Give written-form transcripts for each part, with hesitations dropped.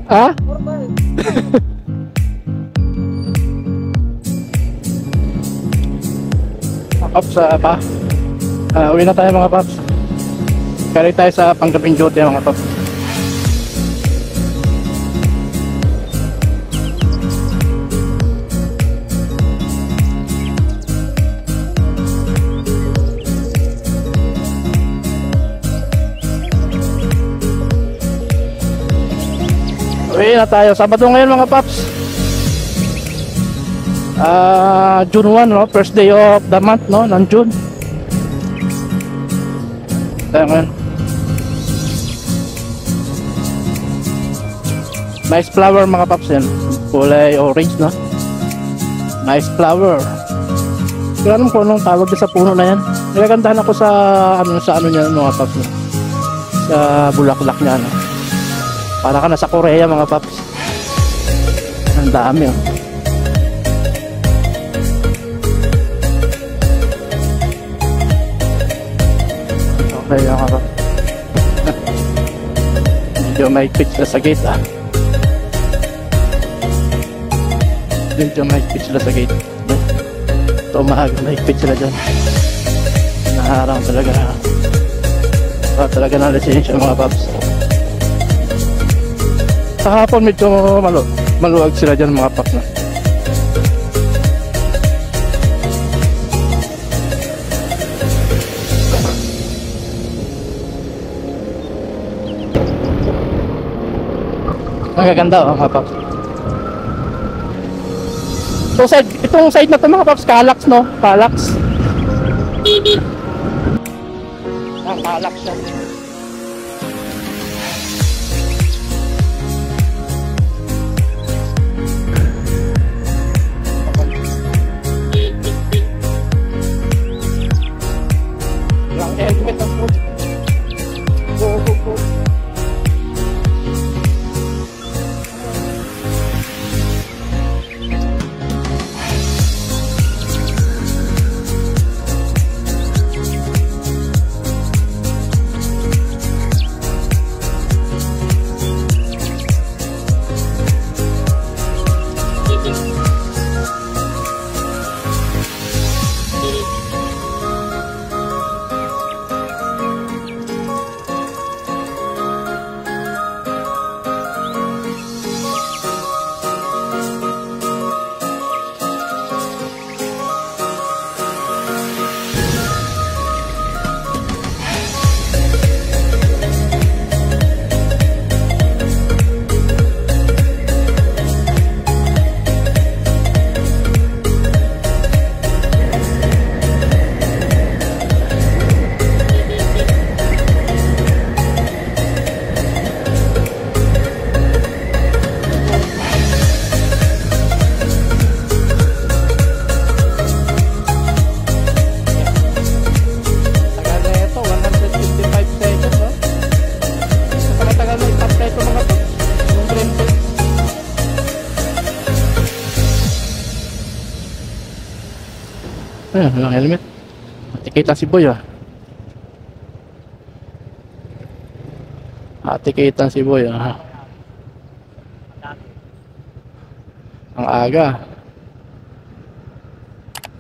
Ah? Mga paps, uwi na tayo mga paps. Kari tayo sa panggabing duty mga paps. Uwi na tayo. Sabado ngayon mga paps. June 1, no? First day of the month, no? Ng June. Tayo ngayon. Nice flower mga paps yan. Kulay orange, no? Nice flower. Hindi alam ko anong tawag sa puno na yan. Nagagandahan ako sa ano niya mga paps, no? Sa bulaklak niya, no? Para ka nasa Korea mga paps. Ang dami, oh. Okay mga paps. Medyo may pitch na sa gate, ah. Medyo may pitch na sa gate. Ito maaga may pitch na dyan. Naharang talaga. Talaga ng lisensya mga paps. Sa hapon medyo maluwag sila dyan mga paps na. Magaganda, oh mga paps. Itong side na to mga paps, Calax, no? Calax. Calax na. Helmet ang po. Go. Ayan, walang helmet. Tikita si Boy, ah. Tikita si Boy, ah. Ang aga.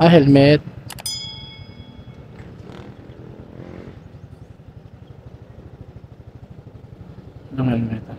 Helmet. Walang helmet, ah.